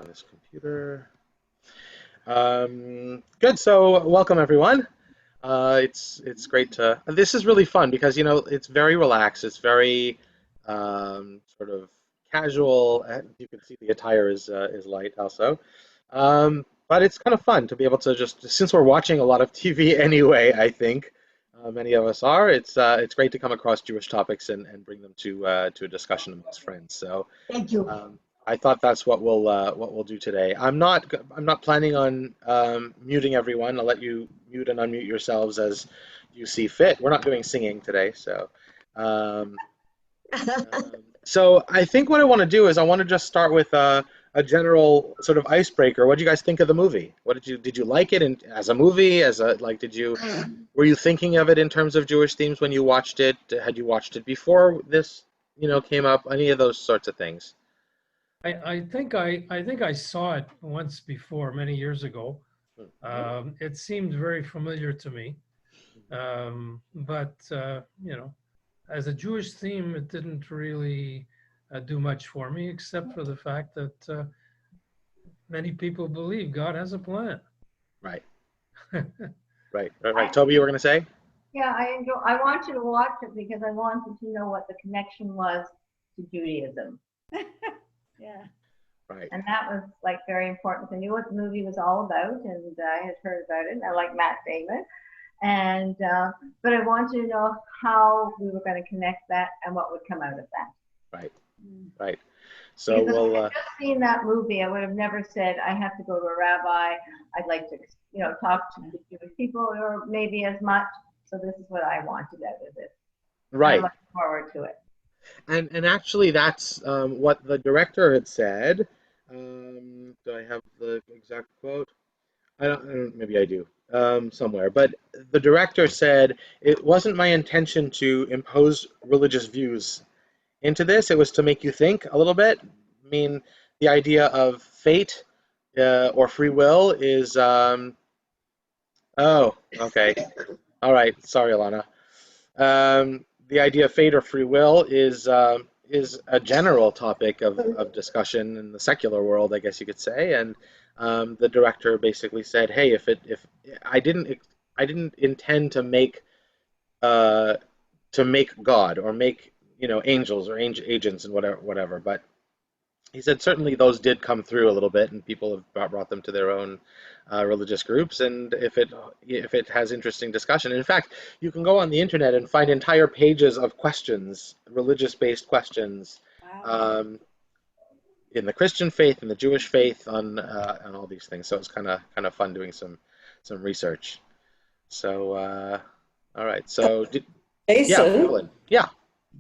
on this computer. Good. So welcome everyone. It's great to. This is really fun because it's very relaxed. It's very sort of casual. You can see the attire is light also, but it's kind of fun to be able to just since we're watching a lot of TV anyway. I think many of us are. It's great to come across Jewish topics and bring them to a discussion amongst friends. So. Thank you. I thought that's what we'll do today. I'm not planning on muting everyone. I'll let you mute and unmute yourselves as you see fit. We're not doing singing today, so um, so I think what I want to do is I want to just start with a general sort of icebreaker. What did you guys think of the movie? What did you like it as a movie? As a like, were you thinking of it in terms of Jewish themes when you watched it? Had you watched it before this came up? Any of those sorts of things? I think I saw it once before, many years ago. It seemed very familiar to me, but as a Jewish theme, it didn't really do much for me, except for the fact that many people believe God has a plan. Right. Right. Toby, you were going to say? Yeah, I wanted to watch it because I wanted to know what the connection was to Judaism. Yeah. Right. And that was like very important. I knew what the movie was all about, and I had heard about it. And I like Matt Damon, and but I wanted to know how we were going to connect that and what would come out of that. Right. Right. So because if I had just seen that movie, I would have never said I have to go to a rabbi. I'd like to, talk to the Jewish people, or maybe as much. So this is what I wanted out of it. Right. I'm looking forward to it. And actually, that's what the director had said. Do I have the exact quote? I don't. Maybe I do somewhere. But the director said it wasn't my intention to impose religious views into this. It was to make you think a little bit. I mean, the idea of fate or free will is. Oh, okay. All right. Sorry, Alana. The idea of fate or free will is a general topic of discussion in the secular world, I guess you could say. And the director basically said, "Hey, if I didn't intend to make God or make angels or agents and whatever, but." He said certainly those did come through a little bit, and people have brought them to their own religious groups. And if it has interesting discussion, in fact, you can go on the internet and find entire pages of questions, religious-based questions, Wow. In the Christian faith and the Jewish faith on all these things. So it's kind of fun doing some research. So all right, so Jason, Evelyn, yeah.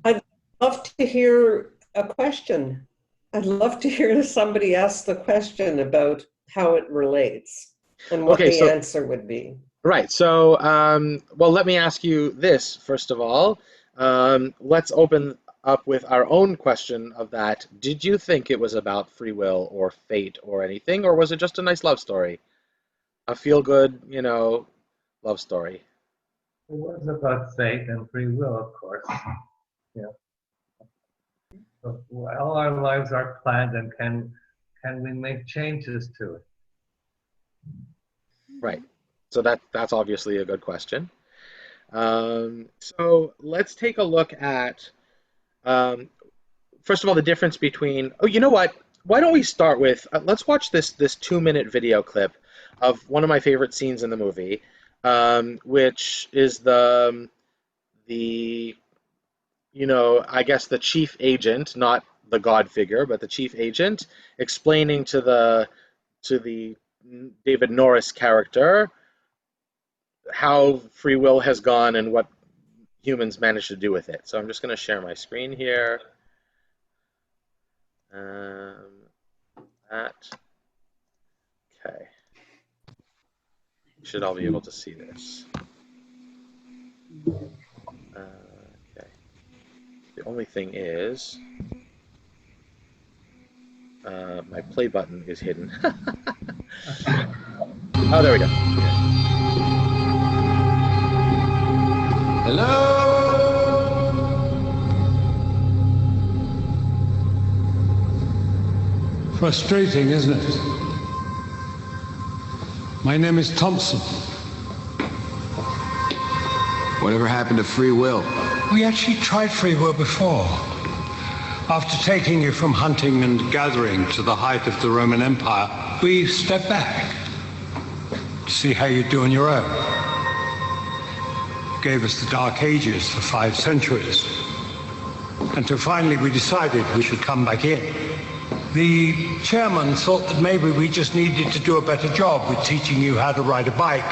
I'd love to hear a question. I'd love to hear somebody ask the question about how it relates and what the answer would be. Right. So, well, let me ask you this first of all. Let's open up with our own question of that. Did you think it was about free will or fate or anything, or was it just a nice love story? A feel-good, love story. It was about fate and free will, of course. Yeah. So all our lives are planned, and can we make changes to it? Right. So that's obviously a good question. So let's take a look at first of all the difference between. Oh, you know what? Why don't we start with let's watch this 2-minute video clip of one of my favorite scenes in the movie, which is the I guess the chief agent, not the God figure, but the chief agent, explaining to the David Norris character how free will has gone and what humans managed to do with it. So I'm just going to share my screen here. That. Okay. You should all be able to see this. Okay. The only thing is, my play button is hidden. Oh, there we go. Hello? frustrating, isn't it? My name is Thompson. Whatever happened to free will? We actually tried free will before. After taking you from hunting and gathering to the height of the Roman Empire, we stepped back to see how you do on your own. You gave us the Dark Ages for 5 centuries. Until finally we decided we should come back in. The chairman thought that maybe we just needed to do a better job with teaching you how to ride a bike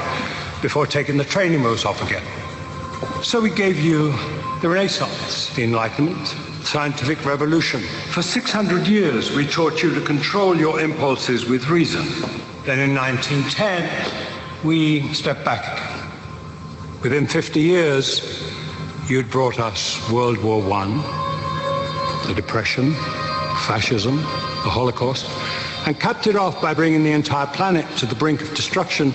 before taking the training wheels off again. So we gave you the Renaissance, the Enlightenment, scientific revolution. For 600 years, we taught you to control your impulses with reason. Then in 1910, we stepped back again. Within 50 years, you'd brought us World War I, the Depression, fascism, the Holocaust, and capped it off by bringing the entire planet to the brink of destruction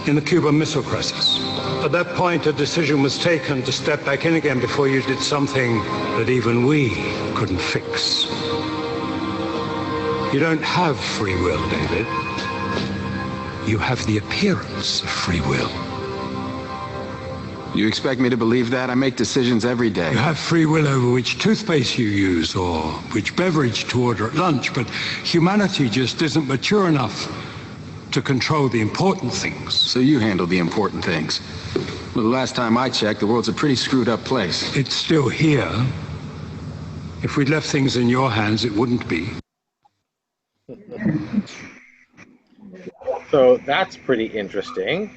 in the Cuban Missile Crisis. At that point, a decision was taken to step back in again before you did something that even we couldn't fix. You don't have free will, David. You have the appearance of free will. You expect me to believe that? I make decisions every day. You have free will over which toothpaste you use or which beverage to order at lunch, but humanity just isn't mature enough to control the important things. So you handle the important things. Well, the last time I checked, the world's a pretty screwed up place. It's still here. If we'd left things in your hands, it wouldn't be. So that's pretty interesting.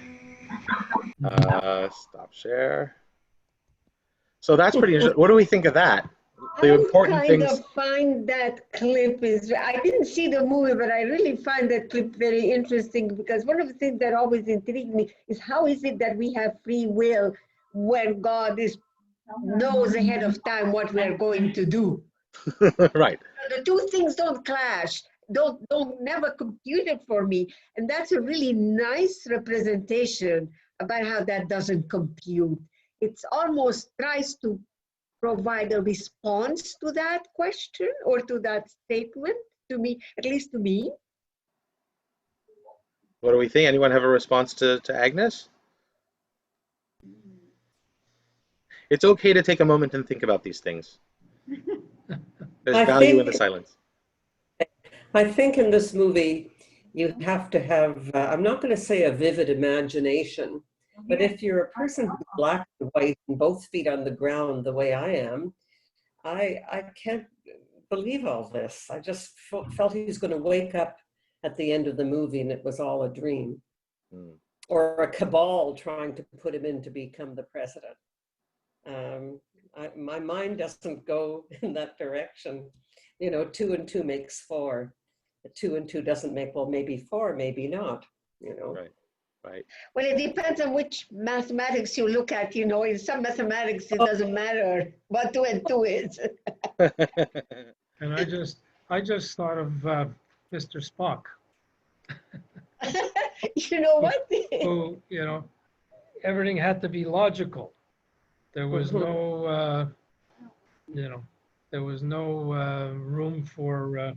Stop share. So that's pretty interesting. What do we think of that? The important things. I find that clip is, I didn't see the movie, but I really find that clip very interesting because one of the things that always intrigued me is how is it that we have free will when God knows ahead of time what we're going to do? Right. The two things don't clash. Don't never compute it for me. And that's a really nice representation about how that doesn't compute. It's almost tries to provide a response to that question or to that statement, to me, at least to me. What do we think? Anyone have a response to Agnes? It's okay to take a moment and think about these things. There's value in the silence. I think in this movie, you have to have, I'm not going to say a vivid imagination, but if you're a person who's black and white and both feet on the ground the way I am, I can't believe all this. I just felt he was going to wake up at the end of the movie and it was all a dream. Or a cabal trying to put him in to become the president. My mind doesn't go in that direction. You know, 2 and 2 makes 4. 2 and 2 doesn't make, well, maybe 4, maybe not, you know. Right, right. Well, it depends on which mathematics you look at, you know. In some mathematics, it doesn't matter what 2 and 2 is. And I just thought of Mr. Spock. You know what? Who, you know, everything had to be logical. There was no, you know, there was no room for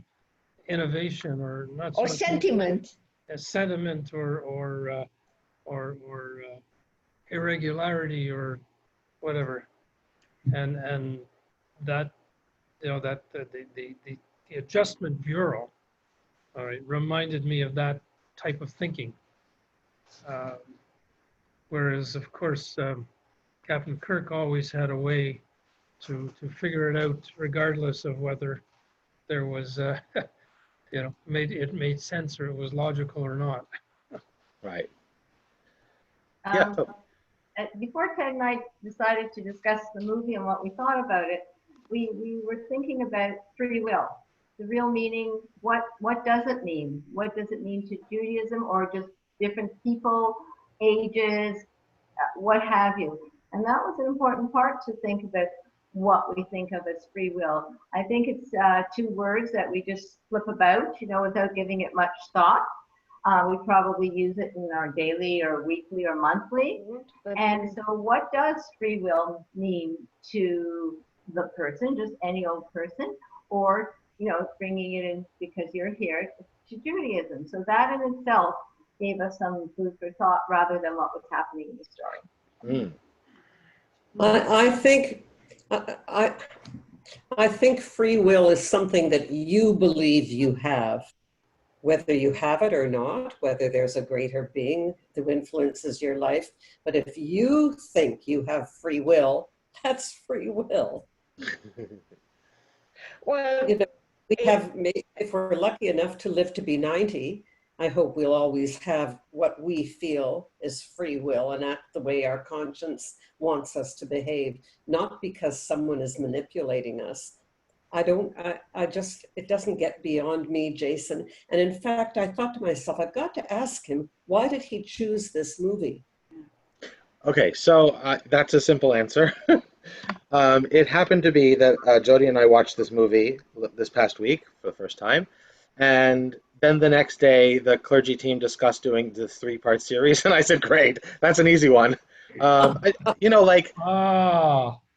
innovation or not. Or sentiment. A sentiment or irregularity or whatever, and that, you know, that the Adjustment Bureau, all right, reminded me of that type of thinking. Whereas, of course, Captain Kirk always had a way to figure it out, regardless of whether there was, you know, it made sense or it was logical or not. Right. Before Ted and I decided to discuss the movie and what we thought about it, we were thinking about free will, the real meaning. What does it mean? What does it mean to Judaism, or just different people, ages, what have you? And that was an important part to think about what we think of as free will. I think it's 2 words that we just flip about, you know, without giving it much thought. We probably use it in our daily or weekly or monthly. And so what does free will mean to the person, just any old person, or bringing it in because you're here to Judaism. So that in itself gave us some food for thought rather than what was happening in the story. Mm. I think I think free will is something that you believe you have, whether you have it or not, whether there's a greater being who influences your life. But if you think you have free will, that's free will. Well, You know, if we're lucky enough to live to be 90, I hope we'll always have what we feel is free will and act the way our conscience wants us to behave, not because someone is manipulating us. It doesn't get beyond me, Jason. And in fact, I thought to myself, I've got to ask him, why did he choose this movie? Okay, so that's a simple answer. It happened to be that Jody and I watched this movie this past week for the first time, and then the next day the clergy team discussed doing the 3-part series, and I said, "Great, that's an easy one." Ah,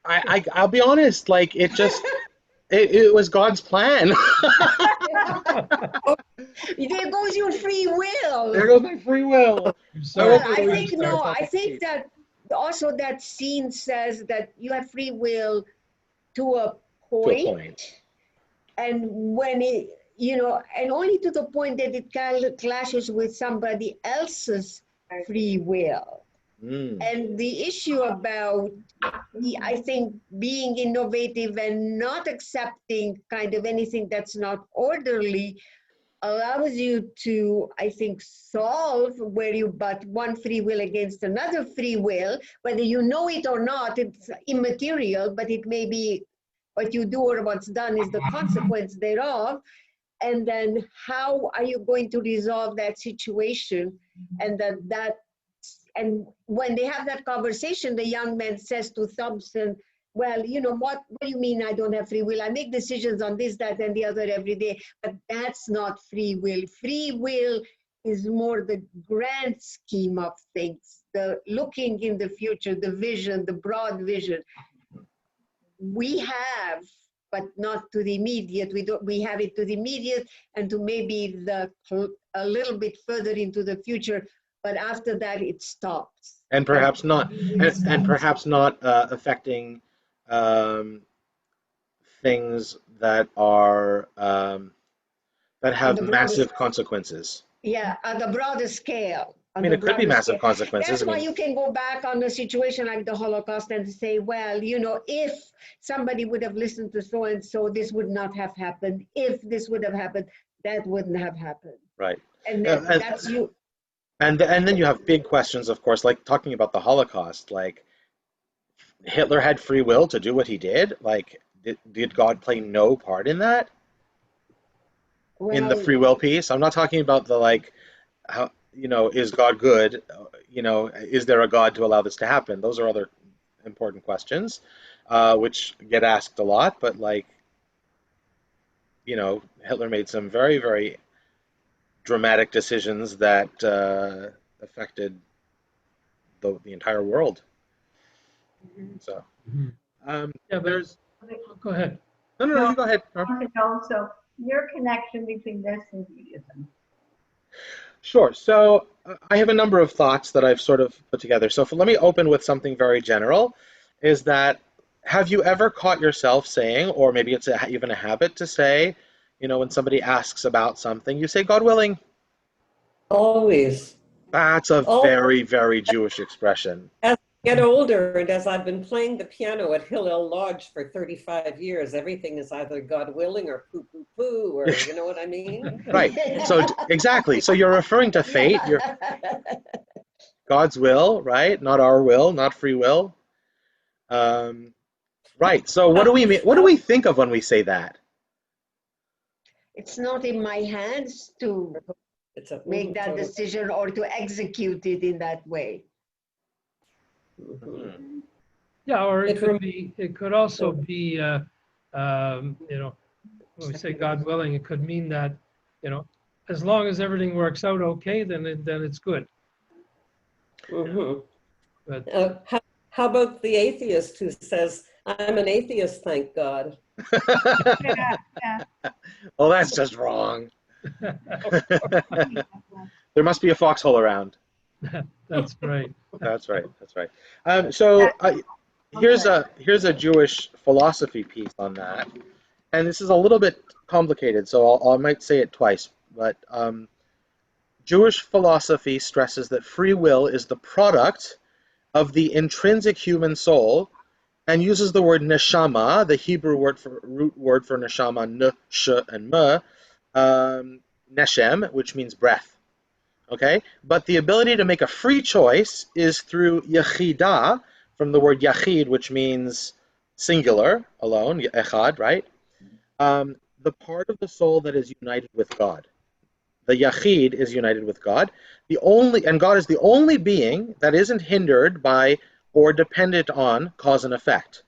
I'll be honest, like it was God's plan. there goes your free will. There goes my free will. I'm I sorry. Well, won't be I able to think use no. myself I as think cheap. that also that scene says that you have free will to a To a point, point. and when it, and only to the point that it clashes with somebody else's free will. Mm. And the issue about, I think, being innovative and not accepting kind of anything that's not orderly allows you to, I think, solve where you butt one free will against another free will, whether you know it or not, it's immaterial, but it may be what you do or what's done is the consequence thereof. And then how are you going to resolve that situation? And and when they have that conversation, the young man says to Thompson, well, what do you mean I don't have free will? I make decisions on this, that, and the other every day, but that's not free will. Free will is more the grand scheme of things, the looking in the future, the vision, the broad vision. We have, but not to the immediate. We have it to the immediate and to maybe a little bit further into the future, but after that it stops. And perhaps not, and perhaps not affecting um, things that are that On have the broader, massive consequences. yeah, on the broader scale. I On mean, the it could be broader massive scale. consequences. That's I why mean, you can go back on a situation like the Holocaust and say, well, if somebody would have listened to so-and-so, this would not have happened. If this would have happened, that wouldn't have happened. right. And Uh, and, that's you. and then you have big questions, of course, like talking about the Holocaust. Like Hitler had free will to do what he did. Like, did God play no part in that? In the Well, free will piece, I'm not talking about the like, how is God good? Is there a God to allow this to happen? Those are other important questions, which get asked a lot. But like, Hitler made some very, very dramatic decisions that affected the entire world. So Mhm. Yeah, but there's go ahead. no. No, You go ahead, I Norm. want to know, so your connection between this and Judaism. Sure. So I have a number of thoughts that I've sort of put together. So let me open with something very general. Is that have you ever caught yourself saying, or maybe it's even a habit to say, when somebody asks about something, you say, God willing. Always. That's a All very, very Jewish expression. as I get older and as I've been playing the piano at Hillel Lodge for 35 years, everything is either God willing or poo poo poo, or you know what I mean? Right. So exactly. So you're referring to fate, you're God's will, right? Not our will, not free will. Um, right. So what do we mean? What do we think of when we say that? It's not in my hands to It's a make that totally. decision or to execute it in that way. Mhm. Yeah, or It it could also be, when we say God willing, it could mean that, as long as everything works out okay, then it's good. Mm-hmm. But How How about the atheist who says, I'm an atheist, thank God? Yeah, yeah. Well, that's just wrong. There must be a foxhole around. That's right. That's right. That's right. So here's Okay. a Jewish philosophy piece on that, and this is a little bit complicated, so I might say it twice. But Jewish philosophy stresses that free will is the product of the intrinsic human soul, and uses the word neshama, the Hebrew root word for neshama, n, sh, and m, neshem, which means breath. Okay, but the ability to make a free choice is through yachida, from the word yachid, which means singular, alone, echad, right? The part of the soul that is united with God. The yachid is united with God. And God is the only being that isn't hindered by or dependent on cause and effect.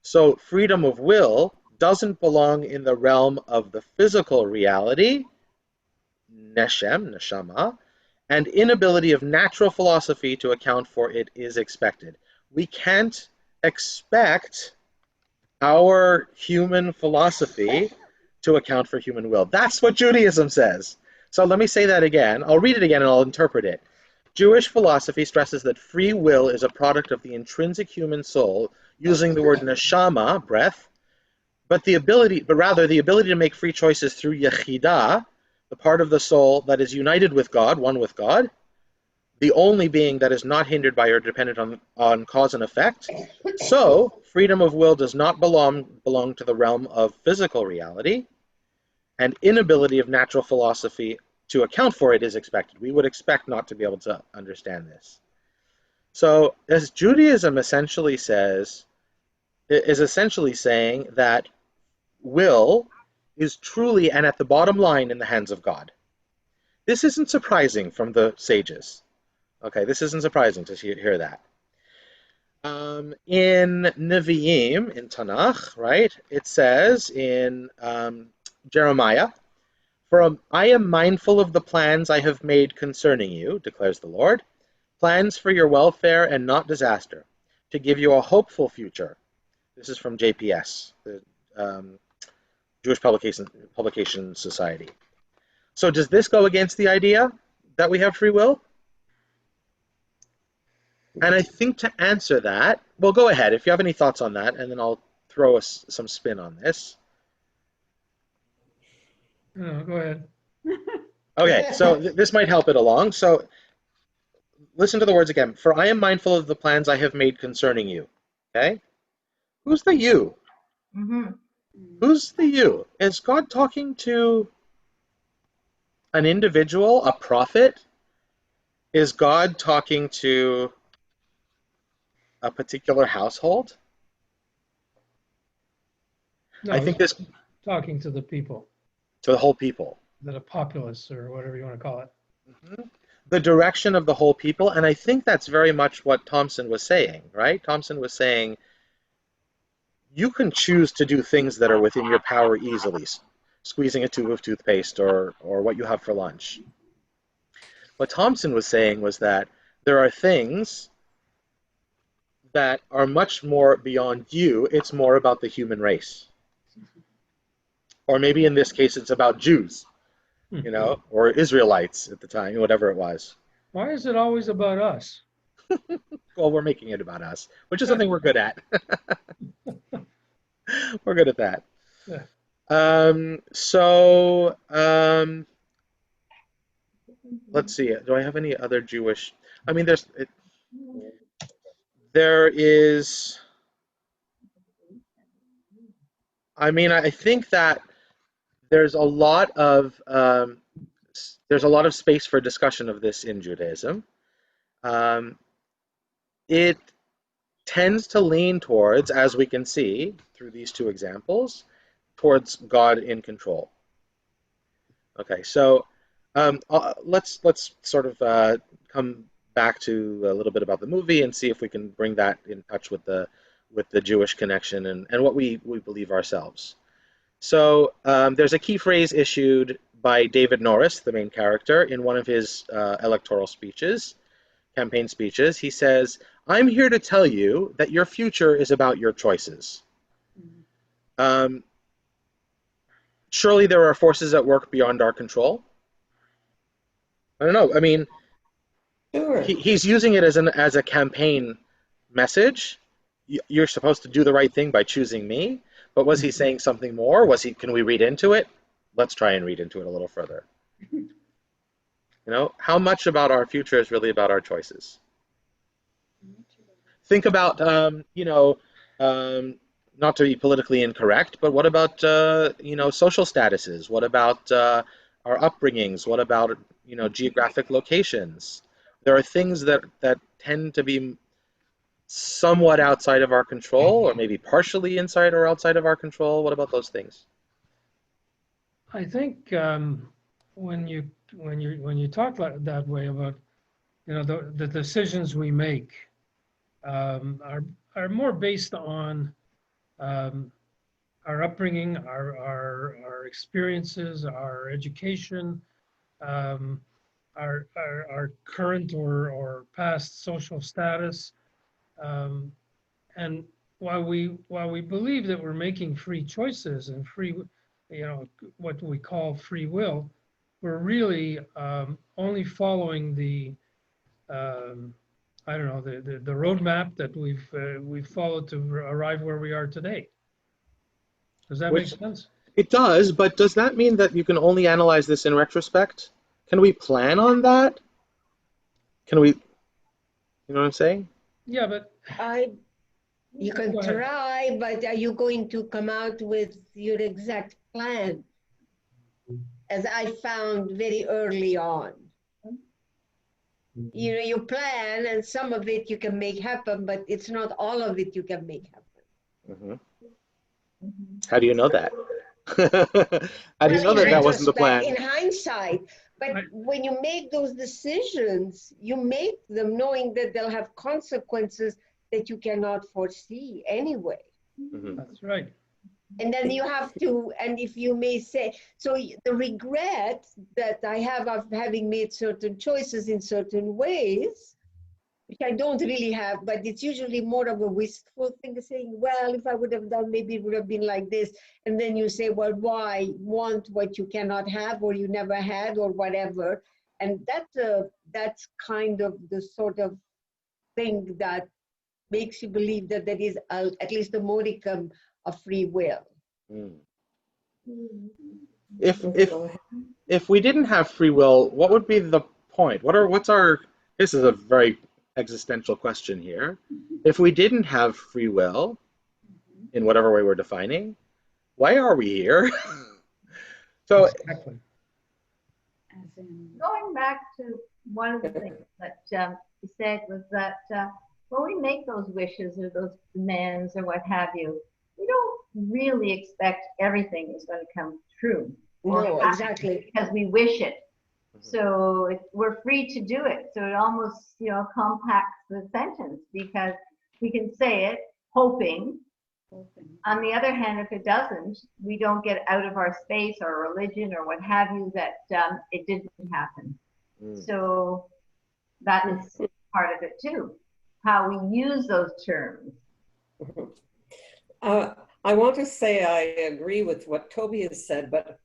So freedom of will doesn't belong in the realm of the physical reality, neshem, neshama, and inability of natural philosophy to account for it is expected. We can't expect our human philosophy to account for human will. That's what Judaism says. So let me say that again. I'll read it again and I'll interpret it. Jewish philosophy stresses that free will is a product of the intrinsic human soul, using the word neshama, breath, but rather the ability to make free choices through yechida, the part of the soul that is united with God, one with God, the only being that is not hindered by or dependent on cause and effect. So, freedom of will does not belong to the realm of physical reality, and inability of natural philosophy to account for it is expected. We would expect not to be able to understand this. So, as Judaism essentially says, is essentially saying that will is truly and at the bottom line in the hands of God. This isn't surprising from the sages. Okay, this isn't surprising to hear that. In Nevi'im, in Tanakh, right, it says in Jeremiah, "For I am mindful of the plans I have made concerning you, declares the Lord, plans for your welfare and not disaster, to give you a hopeful future." This is from JPS, the Jewish Publication Society. So does this go against the idea that we have free will? And I think to answer that, well, go ahead if you have any thoughts on that, and then I'll throw us some spin on this. No, go ahead. Okay, so this might help it along. So listen to the words again. "For I am mindful of the plans I have made concerning you." Okay? Who's the you? Mm-hmm. Who's the you? Is God talking to an individual, a prophet? Is God talking to a particular household? No, I think this talking to the people, to the whole people. the populace or whatever you want to call it. Mhm. The direction of the whole people, and I think that's very much what Thompson was saying, right? Thompson was saying you can choose to do things that are within your power easily, squeezing a tube of toothpaste or what you have for lunch. What Thompson was saying was that there are things that are much more beyond you. It's more about the human race. Or maybe in this case, it's about Jews, or Israelites at the time, whatever it was. Why is it always about us? Well, we're making it about us, which is something we're good at. We're good at that. Yeah. Let's see. Do I have any other Jewish? I mean, there is. I mean, I think that there's a lot of space for discussion of this in Judaism. It tends to lean towards, as we can see through these two examples, towards God in control. Okay, so let's sort of come back to a little bit about the movie and see if we can bring that in touch with the Jewish connection and what we believe ourselves. So there's a key phrase issued by David Norris, the main character, in one of his electoral speeches. campaign speeches, he says, "I'm here to tell you that your future is about your choices." Um, surely there are forces at work beyond our control. I don't know. I mean, Sure. he's using it as a campaign message. You're supposed to do the right thing by choosing me. But was he saying something more? Can we read into it? Let's try and read into it a little further. You know, how much about our future is really about our choices? Think about, not to be politically incorrect, but what about, social statuses? What about our upbringings? What about, geographic locations? There are things that tend to be somewhat outside of our control, or maybe partially inside or outside of our control. What about those things? I think when you talk like that way about the decisions we make are more based on our upbringing, our experiences, our education, um, our current or past social status, and while we believe that we're making free choices and free, what we call free will, we're really only following the I don't know, the roadmap that we've followed to arrive where we are today. Does that make Which sense? it does, but does that mean that you can only analyze this in retrospect? Can we plan on that? Can we, you know what I'm saying? Yeah, but You can Go ahead. try, but are you going to come out with your exact plan? As I found very early on. You plan, and some of it you can make happen, but it's not all of it you can make happen. How do you know that? How do you know Well, in that wasn't the retrospect, plan? in hindsight, but Right. when you make those decisions, you make them knowing that they'll have consequences that you cannot foresee anyway. That's right. And then you have to, and if you may say, so the regret that I have of having made certain choices in certain ways, which I don't really have, but it's usually more of a wistful thing, saying, well, if I would have done, maybe it would have been like this. And then you say, well, why want what you cannot have or you never had or whatever. And that's kind of the sort of thing that makes you believe that there is at least a modicum of free will. If we didn't have free will, what would be the point? This is a very existential question here. If we didn't have free will, in whatever way we're defining, why are we here? So Exactly. Going back to one of the things that you said was that when we make those wishes or those demands or what have you, we don't really expect everything is going to come true. No, exactly. Because we wish it. So we're free to do it. So it almost, compacts the sentence because we can say it hoping. On the other hand, if it doesn't, we don't get out of our space or religion or what have you that it didn't happen. So that is part of it too, how we use those terms. I want to say I agree with what Toby has said, but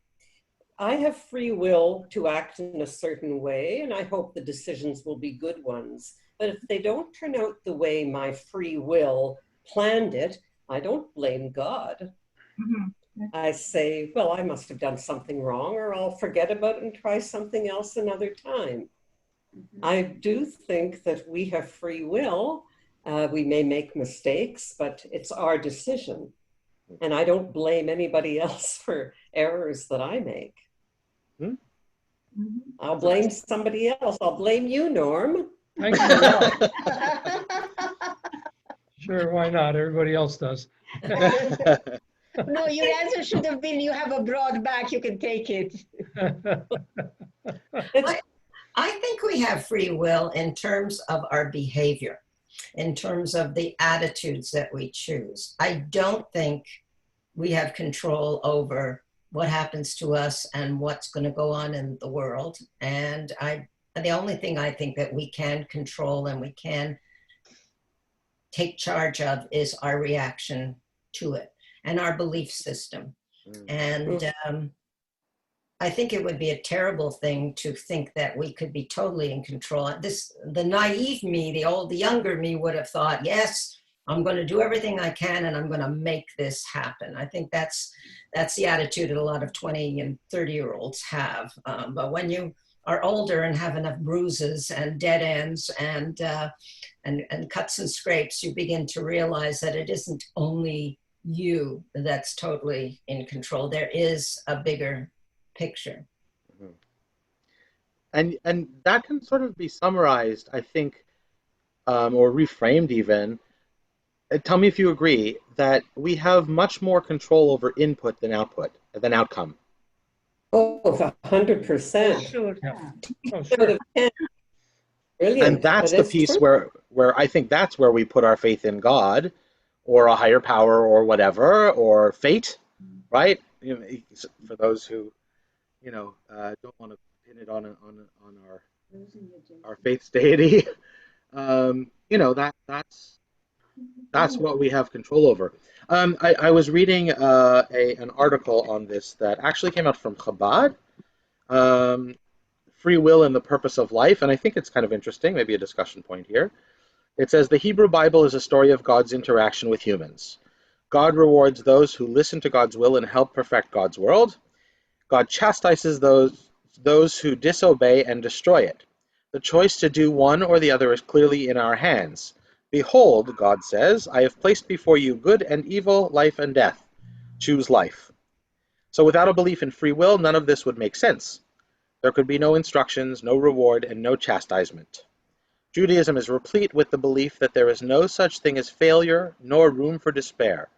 I have free will to act in a certain way, and I hope the decisions will be good ones. But if they don't turn out the way my free will planned it, I don't blame God. I say, well, I must have done something wrong, or I'll forget about it and try something else another time. I do think that we have free will. We may make mistakes, but it's our decision. And I don't blame anybody else for errors that I make. I'll blame somebody else. I'll blame you, Norm. Thanks a lot. Sure, why not? Everybody else does. No, your answer should have been, you have a broad back, you can take it. I think we have free will in terms of our behavior, in terms of the attitudes that we choose. I don't think we have control over what happens to us and what's going to go on in the world. And I the only thing I think that we can control and we can take charge of is our reaction to it and our belief system. And I think it would be a terrible thing to think that we could be totally in control. The naive me, the younger me would have thought, yes, I'm going to do everything I can and I'm going to make this happen. I think that's the attitude that a lot of 20 and 30-year-olds have. But when you are older and have enough bruises and dead ends and cuts and scrapes, you begin to realize that it isn't only you that's totally in control. There is a bigger picture. And that can sort of be summarized, I think, or reframed even. Tell me if you agree that we have much more control over input than outcome. Oh, 100%. Sure. Yeah. Oh, Out sure. of 10. Brilliant. And that's That the is piece true. where I think that's where we put our faith in God or a higher power or whatever, or fate, right? You know, for those who, don't want to pin it on our faith's deity, that's what we have control over. I was reading an article on this that actually came out from Chabad, free will and the purpose of life, and I think it's kind of interesting, maybe a discussion point here. It says the Hebrew Bible is a story of God's interaction with humans. God rewards those who listen to God's will and help perfect God's world. God chastises those who disobey and destroy it. The choice to do one or the other is clearly in our hands. Behold, God says, I have placed before you good and evil, life and death. Choose life. So without a belief in free will, none of this would make sense. There could be no instructions, no reward, and no chastisement. Judaism is replete with the belief that there is no such thing as failure, nor room for despair.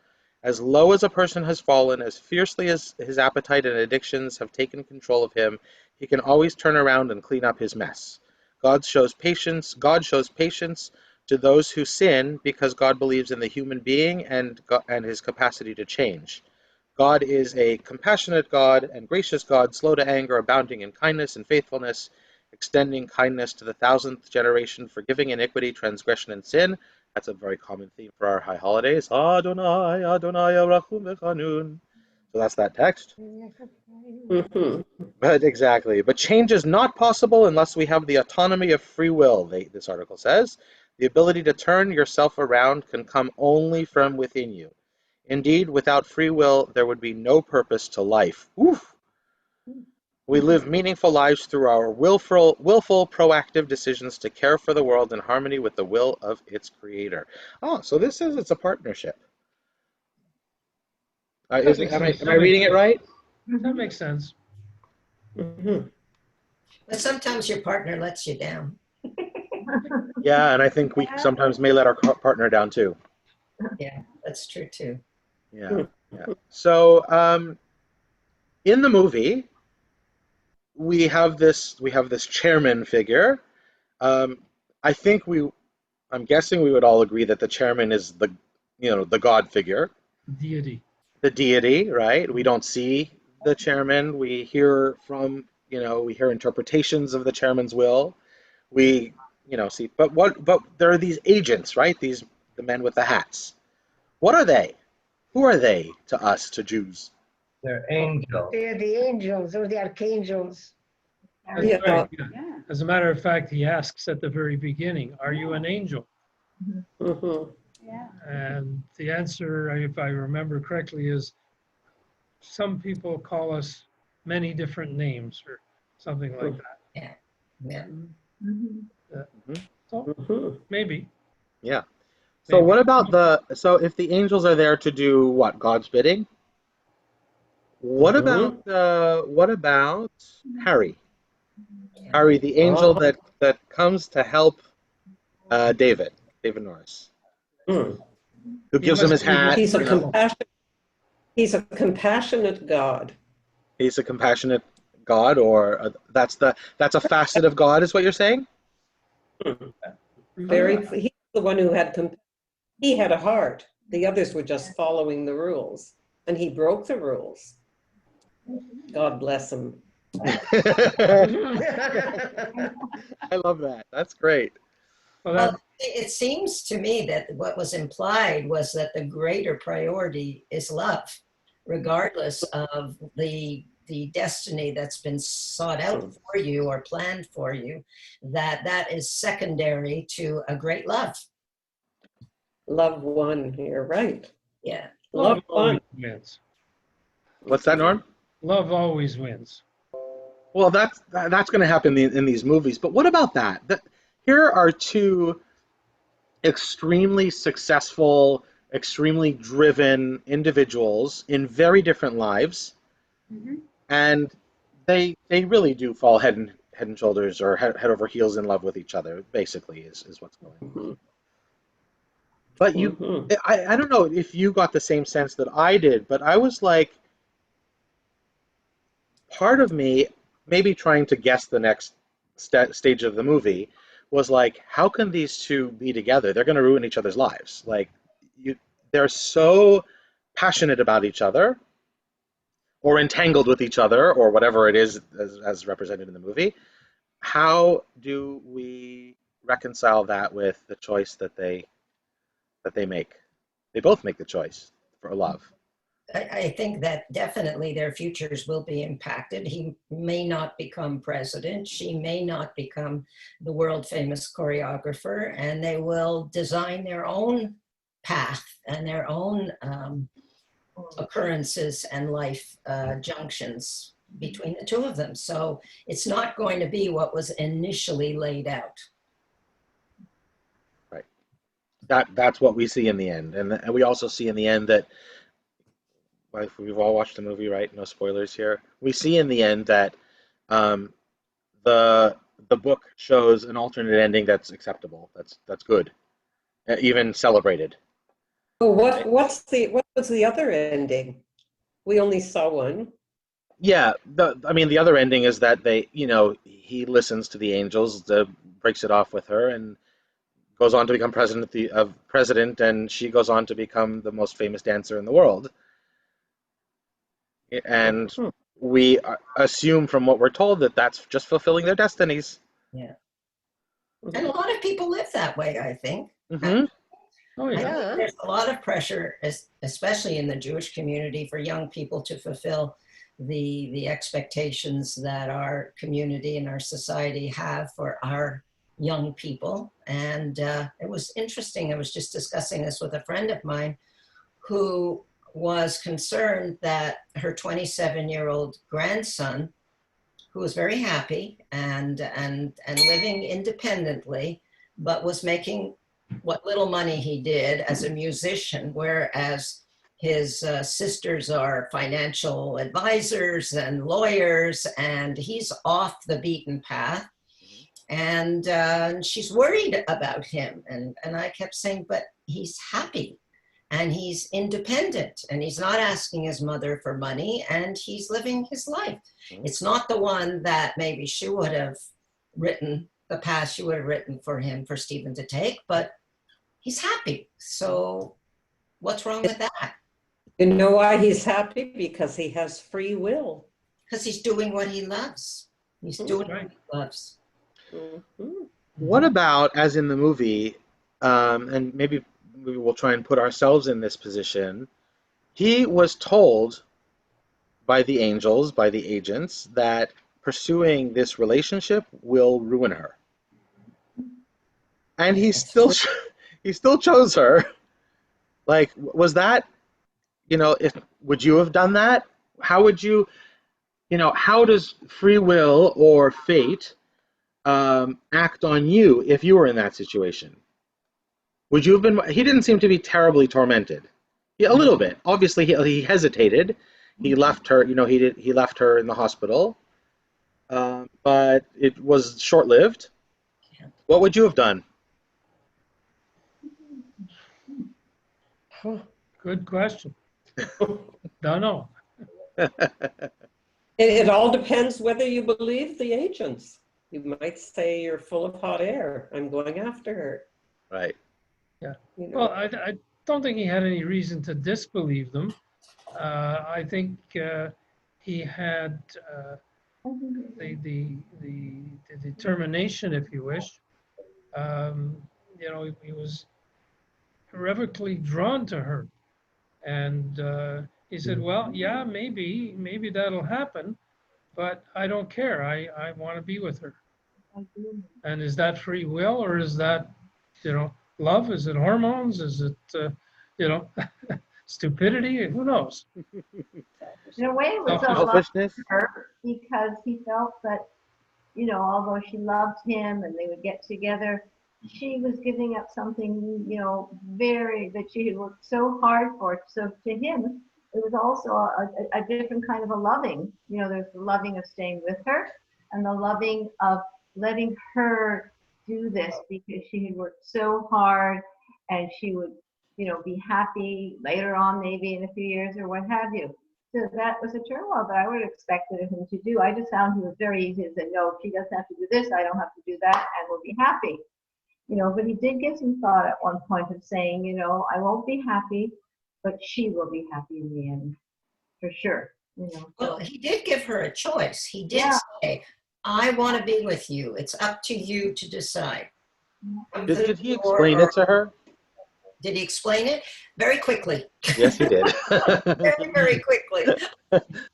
As low as a person has fallen, as fiercely as his appetite and addictions have taken control of him, he can always turn around and clean up his mess. God shows patience to those who sin because God believes in the human being and his capacity to change. God is a compassionate God and gracious God, slow to anger, abounding in kindness and faithfulness, extending kindness to the 1,000th generation, forgiving iniquity, transgression, and sin. That's a very common theme for our high holidays. Adonai, Adonai, Rachum v'chanun. So that's that text. Mhm. But exactly. But change is not possible unless we have the autonomy of free will, this article says. The ability to turn yourself around can come only from within you. Indeed, without free will, there would be no purpose to life. Oof. We live meaningful lives through our willful, proactive decisions to care for the world in harmony with the will of its creator. Oh, so this says it's a partnership. Am I reading it right? That makes sense. Mhm. But sometimes your partner lets you down. Yeah, and I think we sometimes may let our partner down too. Yeah, that's true too. Yeah, yeah. So in the movie, we have this chairman figure. Um, I think I'm guessing we would all agree that the chairman is the God figure, Deity. the deity, right? We don't see the chairman. We hear we hear interpretations of the chairman's will. We, see, but there are these agents, right? The men with the hats. What are they? Who are they to us, to Jews? They're angels. They're the angels or the archangels. That's Yeah. right. Yeah. As a matter of fact, he asks at the very beginning, "Are you an angel?" Mhm. And the answer, if I remember correctly, is some people call us many different names or something like that. Yeah. Yeah. So Mhm. maybe. Yeah. So Maybe. what about if the angels are there to do what? God's bidding? Mhm. What about Harry? Yeah. Harry, the angel Oh. that comes to help David Norris, Mm. who He gives him must his be the hat. He's a angel. compassionate God. He's a compassionate God, or that's a facet of God, is what you're saying? Mm. Ah, He's the one who he had a heart. The others were just following the rules, and he broke the rules. God bless him. I love that. That's great. Well, Well, that, it seems to me that what was implied was that the greater priority is love, regardless of the destiny that's been sought out for you or planned for you, that is secondary to a great love. Love won. You're right. Yeah. love Love always won. wins. What's that, Norm? Love always wins. Well, that's going to happen in these movies. But what about that? Here are two extremely successful, extremely driven individuals in very different lives, and they really do fall head and shoulders or head over heels in love with each other. Basically, is what's going on. Mhm. But Mhm. I don't know if you got the same sense that I did, but I was like, part of me, maybe trying to guess the next stage of the movie, was like, how can these two be together? They're going to ruin each other's lives. Like, they're so passionate about each other, or entangled with each other, or whatever it is as represented in the movie. How do we reconcile that with the choice that they make? They both make the choice for love. I think that definitely their futures will be impacted. He may not become president. She may not become the world famous choreographer, and they will design their own path and their own occurrences and life junctions between the two of them. So it's not going to be what was initially laid out. Right. That's what we see in the end, and we also see in the end that, like, we've all watched the movie, right? No spoilers here. We see in the end that um, the the book shows an alternate ending that's acceptable. That's good, even celebrated. Oh, Right? what was the other ending? We only saw one. Yeah. I mean, the other ending is that he listens to the angels, breaks it off with her, and goes on to become president, and she goes on to become the most famous dancer in the world. And Mhm. we assume from what we're told that that's just fulfilling their destinies. Yeah. And a Mhm. lot of people live that way, I think. Hmm. Oh, I yeah. think Yeah. there's a lot of pressure, especially in the Jewish community, for young people to fulfill the expectations that our community and our society have for our young people. And it was interesting. I was just discussing this with a friend of mine who was concerned that her 27-year-old grandson, who was very happy and living independently, but was making what little money he did as a musician, whereas his sisters are financial advisors and lawyers, and he's off the beaten path. And she's worried about him. And I kept saying, but he's happy and he's independent and he's not asking his mother for money and he's living his life. It's not the one that maybe she would have written, the path she would have written for him, for Stephen to take, but he's happy. So what's wrong with that? You know why he's happy? Because he has free will. Because he's doing what he loves. He's doing Right. what he loves. Mhm. What about, as in the movie, and maybe we will try and put ourselves in this position? He was told by the angels, by the agents, that pursuing this relationship will ruin her, and he That's still true. he still chose her. Like, was that, if would you have done that? How would you, how does free will or fate act on you if you were in that situation? Would you have been? He didn't seem to be terribly tormented. Yeah, a little bit. Obviously, he hesitated. He left her. He left her in the hospital, but it was short lived. What would you have done? Huh. Good question. Don't know. It all depends whether you believe the agents. You might say you're full of hot air. I'm going after her. Right. Yeah. You Well, know. I don't think he had any reason to disbelieve them. I think he had the determination, if you wish. You know, he was irrevocably drawn to her. And he said, well, yeah, maybe that'll happen, but I don't care. I want to be with her. And is that free will, or is that, you know, love? Is it hormones? Is it, you know, stupidity? Who knows? In a way, it was a love Selfishness. for her because he felt that, you know, although she loved him and they would get together, she was giving up something, you know, that she had worked so hard for. So to him, it was also a different kind of a loving. You know, there's the loving of staying with her and the loving of letting her do this because she had worked so hard and she would, you know, be happy later on, maybe in a few years or what have you. So that was a turmoil that I would have expected him to do. I just found he was very easy to say, no, she doesn't have to do this, I don't have to do that, and we'll be happy. You know, but he did give some thought at one point of saying, you know, I won't be happy, but she will be happy in the end, for sure. You know. Well, he did give her a choice. He did say, I want to be with you. It's up to you to decide. Did he explain it to her? Did he explain it? Very quickly. Yes, he did. Very, very quickly.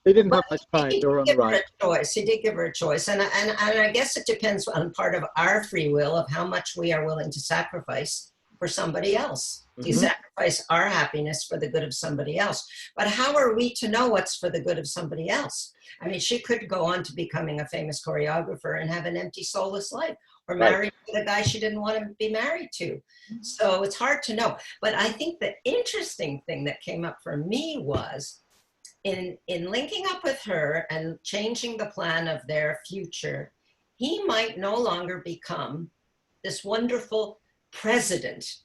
They didn't have much time. They were on the run. He did give her a choice. And I guess it depends on part of our free will of how much we are willing to sacrifice for somebody else. You sacrifice our happiness for the good of somebody else. But how are we to know what's for the good of somebody else? I mean, she could go on to becoming a famous choreographer and have an empty, soulless life, or marry the guy she didn't want to be married to. So it's hard to know. But I think the interesting thing that came up for me was in linking up with her and changing the plan of their future, he might no longer become this wonderful president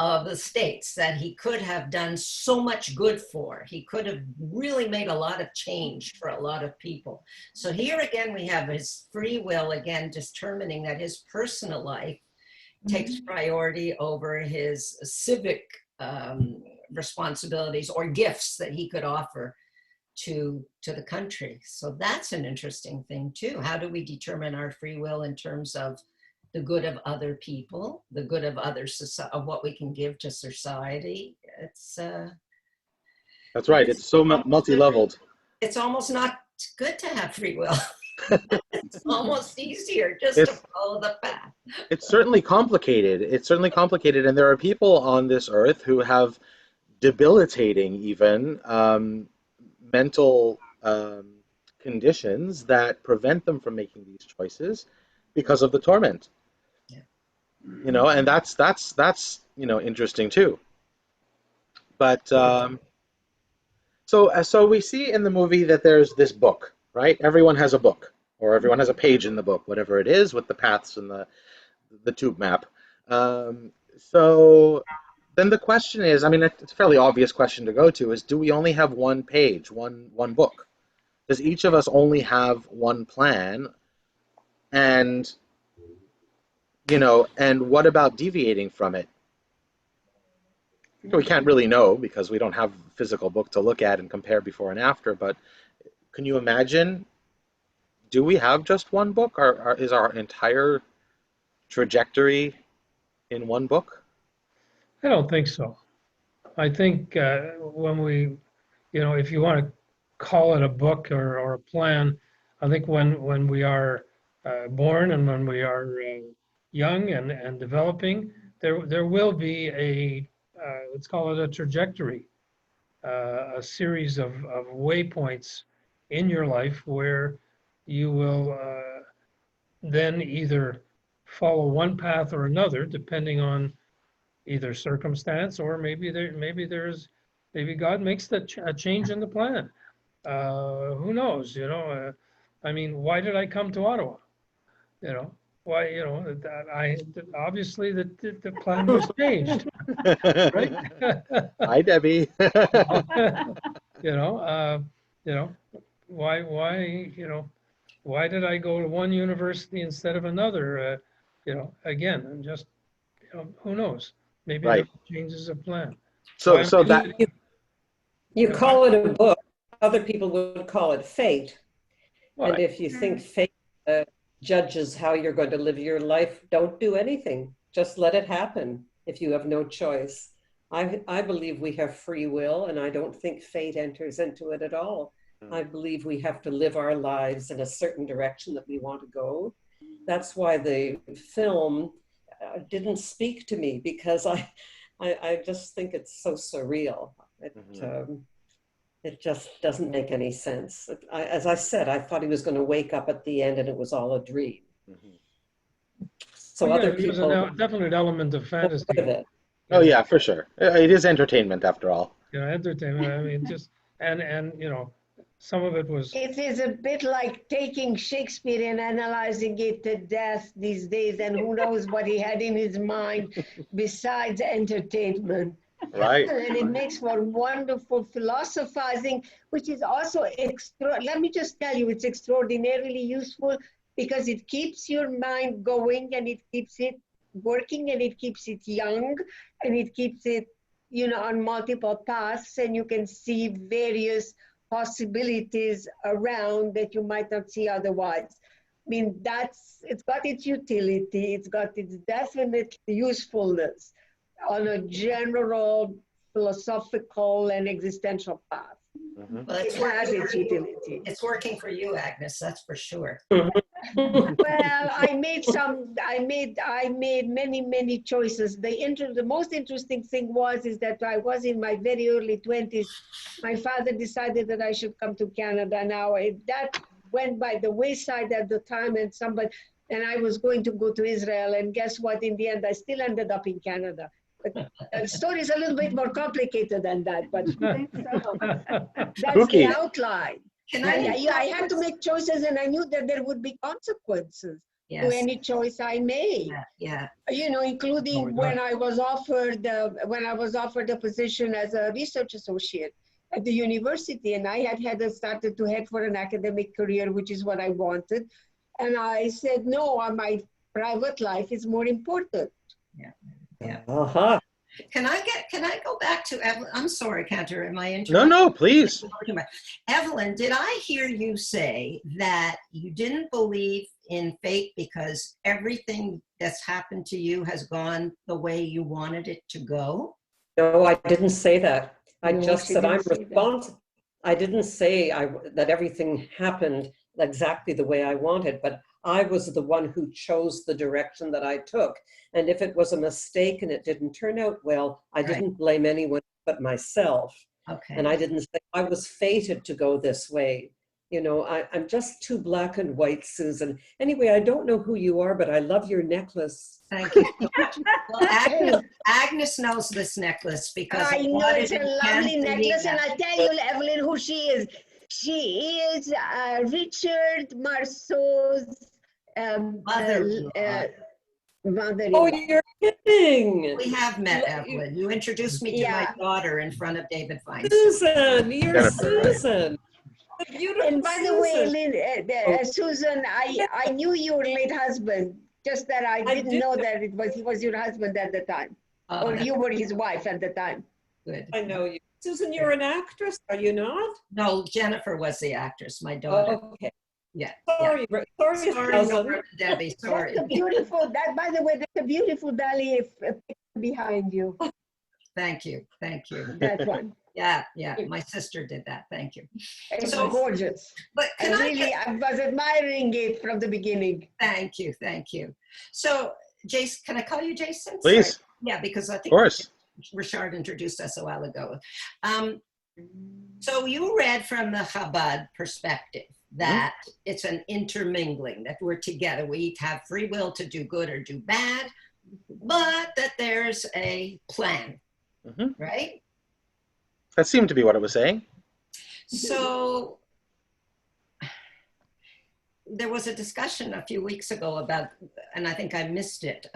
of the States that he could have done so much good for. He could have really made a lot of change for a lot of people. So here again, we have his free will again determining that his personal life takes priority over his civic responsibilities or gifts that he could offer to the country. So that's an interesting thing too. How do we determine our free will in terms of the good of other people, the good of of what we can give to society? It's that's right. It's so multi-leveled. It's almost not good to have free will. It's almost easier just to follow the path. It's certainly complicated. It's certainly complicated, and there are people on this earth who have debilitating, even mental conditions that prevent them from making these choices because of the torment. You know, and that's you know, interesting too. But so we see in the movie that there's this book, right? Everyone has a book, or everyone has a page in the book, whatever it is, with the paths and the tube map. So then the question is, I mean, it's a fairly obvious question to go to, is do we only have one page, one book? Does each of us only have one plan? And you know, and what about deviating from it? We can't really know because we don't have a physical book to look at and compare before and after, but can you imagine, do we have just one book, or is our entire trajectory in one book? I don't think so. I think when we, you know, if you want to call it a book or a plan, I think when we are born and when we are young and developing, there will be a let's call it a trajectory, a series of waypoints in your life where you will then either follow one path or another, depending on either circumstance or maybe God makes a change in the plan. Who knows? You know, I mean, why did I come to Ottawa? You know, why? You know, obviously the plan was changed, right? Hi, Debbie. You know, why, why did I go to one university instead of another? You know, again, and just, you know, who knows? Maybe Right. that changes a plan. So you call it a book. Other people would call it fate. Well, And if you think fate judges how you're going to live your life, don't do anything. Just let it happen if you have no choice. I believe we have free will, and I don't think fate enters into it at all. I believe we have to live our lives in a certain direction that we want to go. That's why the film didn't speak to me, because I just think it's so surreal. It just doesn't make any sense. As I said, I thought he was going to wake up at the end and it was all a dream. So Well, other yeah, there's people a definite element of fantasy. it. oh yeah, for sure. It is entertainment after all. You know, entertainment. I mean, just and you know, some of it was. It is a bit like taking Shakespeare and analyzing it to death these days, and who knows what he had in his mind besides entertainment. Right. And it makes for wonderful philosophizing, which is also extra. Let me just tell you, it's extraordinarily useful because it keeps your mind going, and it keeps it working, and it keeps it young, and it keeps it, you know, on multiple paths, and you can see various possibilities around that you might not see otherwise. I mean, it's got its utility, it's got its definite usefulness on a general philosophical and existential path. Well, It has its utility. It's working for you, Agnes, that's for sure. Well, I made many choices. The most interesting thing is that I was in my very early 20s. My father decided that I should come to Canada. Now that went by the wayside at the time, and I was going to go to Israel. And guess what? In the end, I still ended up in Canada. But the story is a little bit more complicated than that, but that's Spooky. the outline. I had to make choices, and I knew that there would be consequences to any choice I made. You know, including when I was offered a position as a research associate at the university, and I had started to head for an academic career, which is what I wanted, and I said no. My private life is more important. Can I go back to Evelyn? I'm sorry, Cantor, am I interrupting? No, please. Evelyn, did I hear you say that you didn't believe in fate because everything that's happened to you has gone the way you wanted it to go? No, I didn't say that. I just said I'm responsible. I didn't say that everything happened exactly the way I wanted, but I was the one who chose the direction that I took. And if it was a mistake and it didn't turn out well, I didn't blame anyone but myself. Okay. And I didn't say I was fated to go this way. You know, I'm just too black and white, Susan. Anyway, I don't know who you are, but I love your necklace. Thank you so much. Well, Agnes knows this necklace because I know it's a lovely necklace, and I'll tell you, Evelyn, who she is. She is Richard Marceau's mother-in-law. Oh, you're kidding. We have met, Evelyn. You introduced me to my daughter in front of David Feinstein. Susan, you're Susan. And by the way, Susan, I knew your late husband, just that I didn't know that he was your husband at the time, or you were his wife at the time. Good. I know you. Susan, you're an actress, are you not? No, Jennifer was the actress, my daughter. Oh, okay. Yeah. Sorry, Sorry, Debbie, sorry. That's a beautiful, by the way, that's a beautiful Dali behind you. Thank you. That one. Yeah, my sister did that. Thank you. It's so gorgeous. But I was admiring it from the beginning. Thank you. So, Jason, can I call you Jason? Please. Sorry. Yeah, because I think of course. Richard introduced us a while ago. So you read from the Chabad perspective that it's an intermingling, that we're together. We each have free will to do good or do bad, but that there's a plan, right? That seemed to be what it was saying. So there was a discussion a few weeks ago about, and I think I missed it,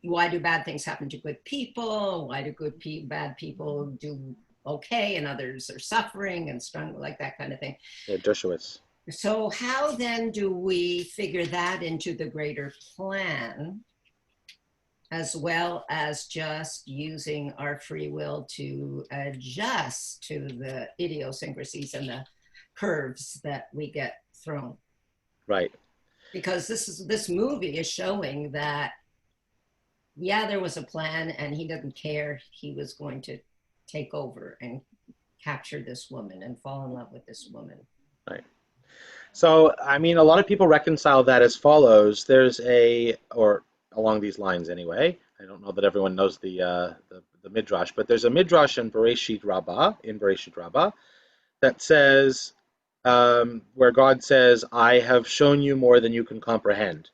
why do bad things happen to good people? Why do bad people do okay and others are suffering and strong, like that kind of thing? Yeah, Dershowitz. So how then do we figure that into the greater plan, as well as just using our free will to adjust to the idiosyncrasies and the curves that we get throne. Right. Because this movie is showing that, yeah, there was a plan and he didn't care. He was going to take over and capture this woman and fall in love with this woman. Right. So, I mean, a lot of people reconcile that as follows. There's or along these lines anyway. I don't know that everyone knows the midrash, but there's a midrash in Bereshit Rabbah, that says, where God says, "I have shown you more than you can comprehend."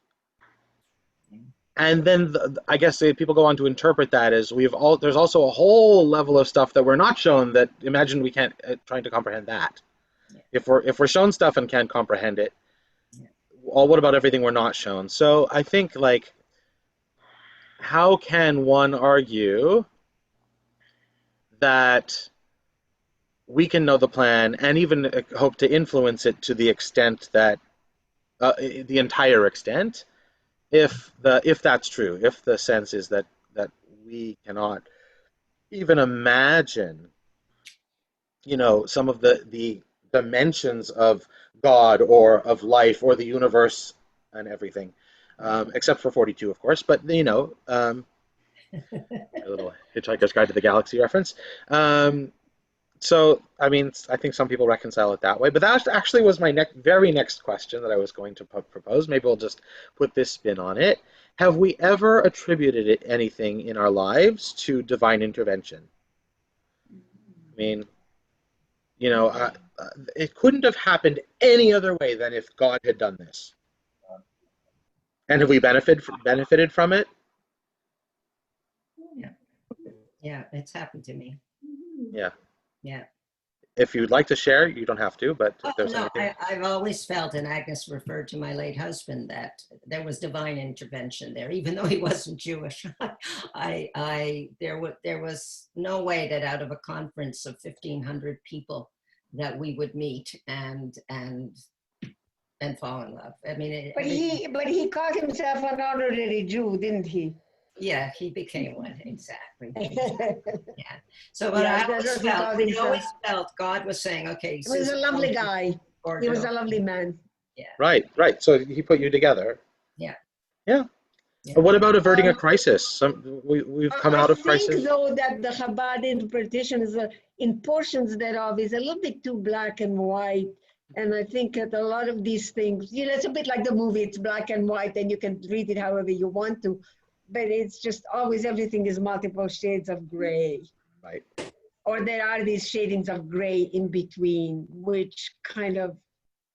And then I guess people go on to interpret that as there's also a whole level of stuff that we're not shown that imagine we can't trying to comprehend that. Yeah. If we're shown stuff and can't comprehend it, well, what about everything we're not shown? So I think, like, how can one argue that we can know the plan and even hope to influence it to the extent that the entire extent, if that's true, if the sense is that we cannot even imagine, some of the dimensions of God or of life or the universe and everything, except for 42, of course. But a little Hitchhiker's Guide to the Galaxy reference. So, I mean, I think some people reconcile it that way. But that actually was my very next question that I was going to propose. Maybe we'll just put this spin on it. Have we ever attributed anything in our lives to divine intervention? I mean, it couldn't have happened any other way than if God had done this. And have we benefited from it? Yeah, it's happened to me. Yeah. Yeah. If you'd like to share, you don't have to, but if there's no, anything. I've always felt, and Agnes referred to my late husband, that there was divine intervention there, even though he wasn't Jewish. There was no way that out of a conference of 1,500 people that we would meet and fall in love. I mean, but he called himself an honorary Jew, didn't he? Yeah, he became one, exactly. Yeah. So, but I always felt God was saying, okay. He was a lovely guy. He was a lovely man. Yeah. Right. So he put you together. Yeah. Yeah. But what about averting a crisis? We've come out of crisis. I think, though, that the Chabad interpretation is in portions thereof is a little bit too black and white. And I think that a lot of these things, it's a bit like the movie, it's black and white, and you can read it however you want to. But it's just always everything is multiple shades of gray. Right. Or there are these shadings of gray in between, which kind of,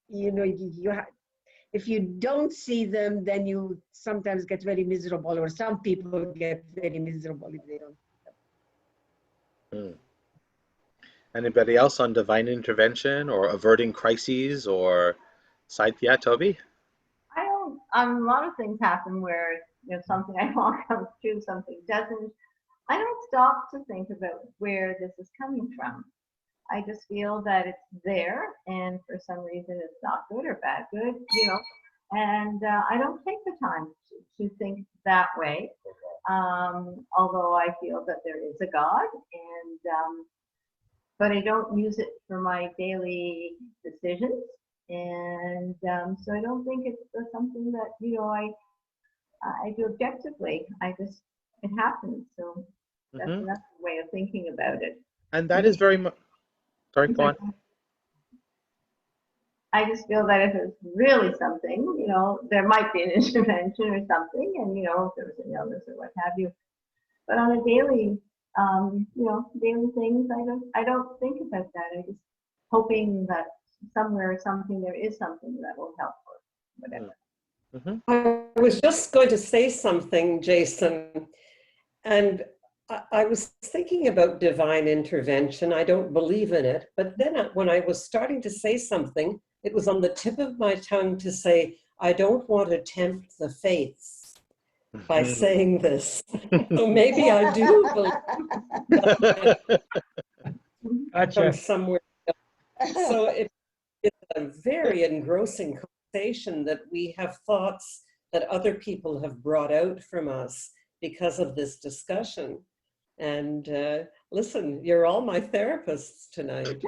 if you don't see them, then you sometimes get very miserable, or some people get very miserable if they don't. Anybody else on divine intervention or averting crises or Toby? I don't. A lot of things happen where something I want comes true, something doesn't. I don't stop to think about where this is coming from. I just feel that it's there, and for some reason it's not good or bad good, and I don't take the time to think that way. Although I feel that there is a God, but I don't use it for my daily decisions, and so I don't think it's something that I do objectively. It happens. So that's another way of thinking about it. And that is very much. Sorry, go on. I just feel that if it's really something, there might be an intervention or something, and if there was an illness or what have you. But on a daily, daily things, I don't think about that. I just hoping that somewhere or something there is something that will help or whatever. I was just going to say something, Jason, and I was thinking about divine intervention. I don't believe in it, but then when I was starting to say something, it was on the tip of my tongue to say, I don't want to tempt the faiths by saying this. So maybe I do believe from somewhere else. So it's a very engrossing conversation that we have thoughts that other people have brought out from us because of this discussion. And listen, you're all my therapists tonight.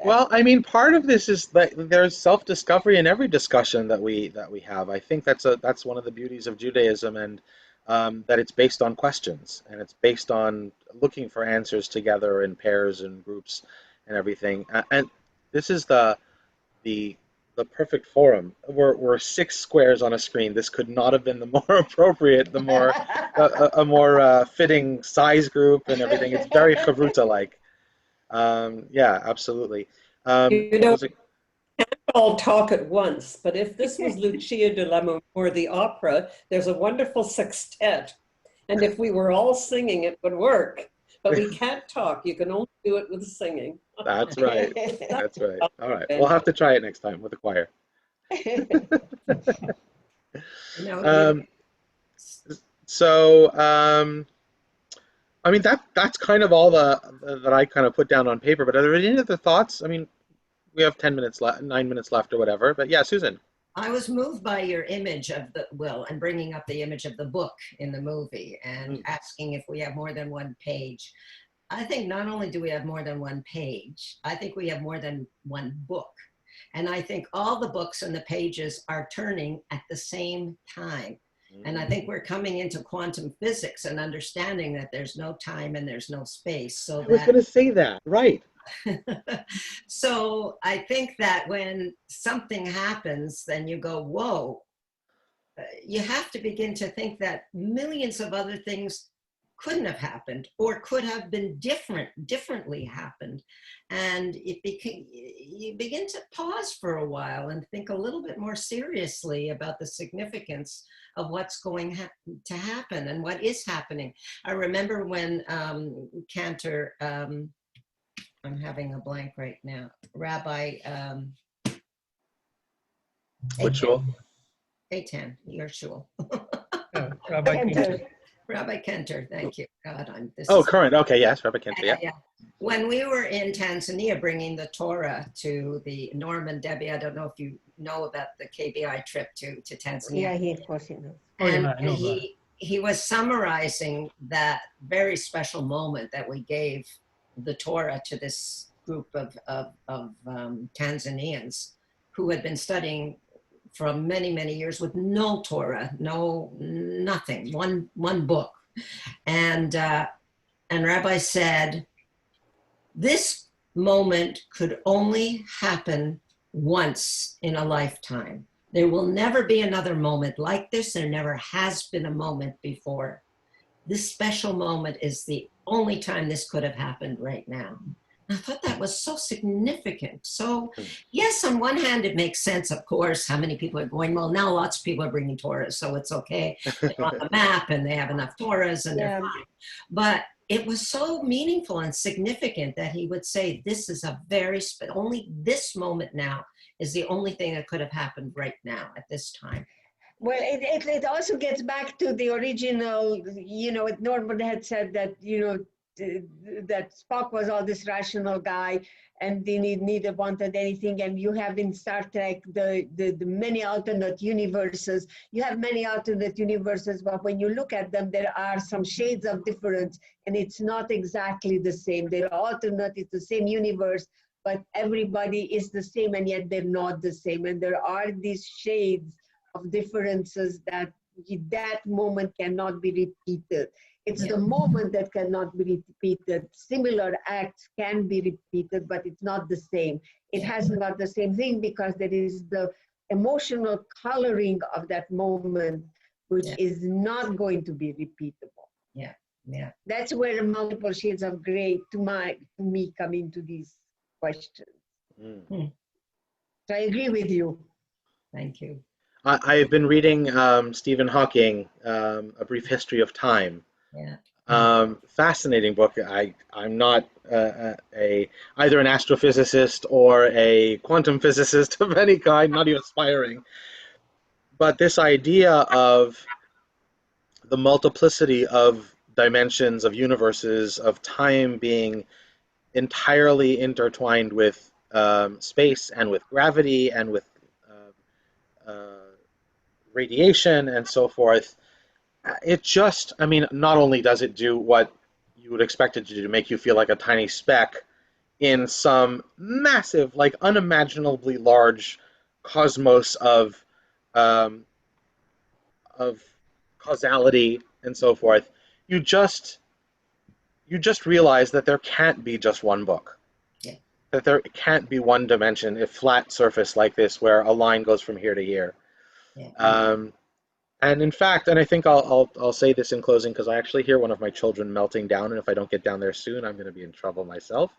Well, I mean, part of this is that there's self-discovery in every discussion that we have. I think that's one of the beauties of Judaism, and that it's based on questions, and it's based on looking for answers together in pairs and groups and everything. And this is the the perfect forum. We're six squares on a screen. This could not have been the more appropriate, the more a more fitting size group and everything. It's very chavruta-like. Yeah, absolutely. You What know, was it? all talk at once, but if this was Lucia de Lammermoor, or the opera, there's a wonderful sextet. And if we were all singing, it would work. But we can't talk. You can only do it with singing. That's right. That's right. All right. We'll have to try it next time with the choir. No, Um, so, I mean, that's kind of all that I kind of put down on paper. But are there any other thoughts? I mean, we have 10 minutes left, 9 minutes left or whatever. But yeah, Susan. I was moved by your image of the will and bringing up the image of the book in the movie and asking if we have more than one page. I think not only do we have more than one page, I think we have more than one book. And I think all the books and the pages are turning at the same time. And I think we're coming into quantum physics and understanding that there's no time and there's no space. So I was going to say that, right. So I think that when something happens, then you go, whoa, you have to begin to think that millions of other things couldn't have happened or could have been differently happened. And you begin to pause for a while and think a little bit more seriously about the significance of what's going to happen and what is happening. I remember when Cantor, I'm having a blank right now, Rabbi What shul? Eitan, your shul. Rabbi Cantor. Rabbi Cantor, thank you. God, current. Okay, yes, Rabbi Cantor, yeah. When we were in Tanzania bringing the Torah to the Norm and Debbie, I don't know if you know about the KBI trip to Tanzania. Yeah, of course he knows. And he was summarizing that very special moment that we gave the Torah to this group of Tanzanians who had been studying for many, many years with no Torah, nothing, one book. And Rabbi said, this moment could only happen once in a lifetime. There will never be another moment like this. There never has been a moment before. This special moment is the only time this could have happened right now. I thought that was so significant. So yes, on one hand, it makes sense, of course, how many people are going, well, now lots of people are bringing Torahs, so it's okay. They're on the map and they have enough Torahs and they're fine. But it was so meaningful and significant that he would say, this is only this moment now is the only thing that could have happened right now at this time. Well, it also gets back to the original, Norman had said that, that Spock was all this rational guy and they neither wanted anything. And you have in Star Trek the many alternate universes. You have many alternate universes, but when you look at them, there are some shades of difference and it's not exactly the same. They're alternate, it's the same universe, but everybody is the same and yet they're not the same. And there are these shades of differences that moment cannot be repeated. It's the moment that cannot be repeated. Similar acts can be repeated, but it's not the same. It has not the same thing because there is the emotional coloring of that moment, which is not going to be repeatable. Yeah. That's where multiple shades of gray to me come into these questions. So I agree with you. Thank you. I've been reading Stephen Hawking, A Brief History of Time. Fascinating book. I'm not either an astrophysicist or a quantum physicist of any kind, not even aspiring. But this idea of the multiplicity of dimensions, of universes, of time being entirely intertwined with space and with gravity and with radiation and so forth, it just, I mean, not only does it do what you would expect it to do, to make you feel like a tiny speck in some massive, like unimaginably large cosmos um, of causality and so forth, you just realize that there can't be just one book. Yeah. That there can't be one dimension, a flat surface like this where a line goes from here to here. Yeah. And in fact, and I think I'll say this in closing because I actually hear one of my children melting down, and if I don't get down there soon, I'm going to be in trouble myself.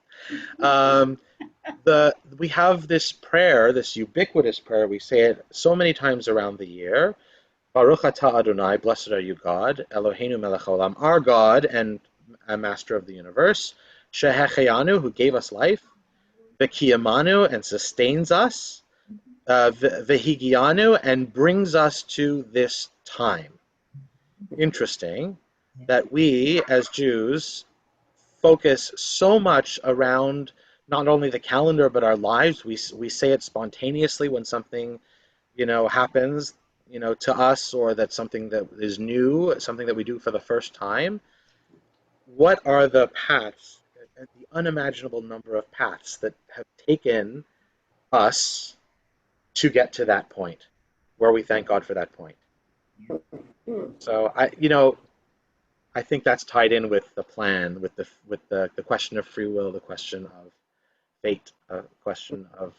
We have this prayer, this ubiquitous prayer. We say it so many times around the year. Baruch atah Adonai, blessed are you, God, Eloheinu melech haolam, our God and Master of the universe, Shehecheyanu, who gave us life, V'kiyamanu, and sustains us, Vehigianu, and brings us to this time. Interesting that we, as Jews, focus so much around not only the calendar but our lives. We say it spontaneously when something, happens, to us, or that's something that is new, something that we do for the first time. What are the paths, the unimaginable number of paths that have taken us to get to that point where we thank God for that point? So I think that's tied in with the plan, with the question of free will, the question of fate, question of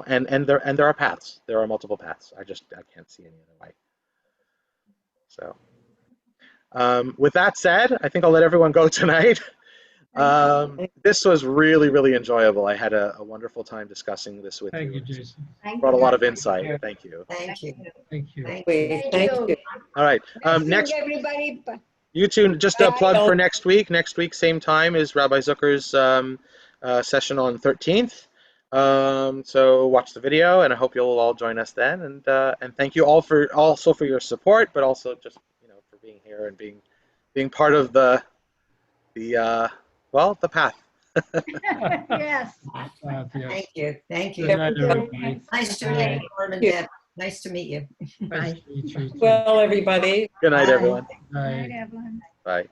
and there are paths. There are multiple paths. I can't see any other way. So with that said, I think I'll let everyone go tonight. This was really, really enjoyable. I had a wonderful time discussing this with Thank you. you, Jason. Brought a lot of insight. Thank you. Thank you. Thank you. Thank you. Thank you. All right. Thank Next, everybody. you two, just a Bye. plug for next week. Next week, same time, is Rabbi Zucker's session on 13th. So watch the video, and I hope you'll all join us then. And thank you all for your support, but also just for being here and being part of the path. Yes. Yes. Thank you. Thank Good you. night, everybody. Nice to Good meet night. you, Norm and Deb. Nice to meet you. Nice to meet you too. Well, everybody. Good night, Bye. everyone. Bye. Evelyn. Bye.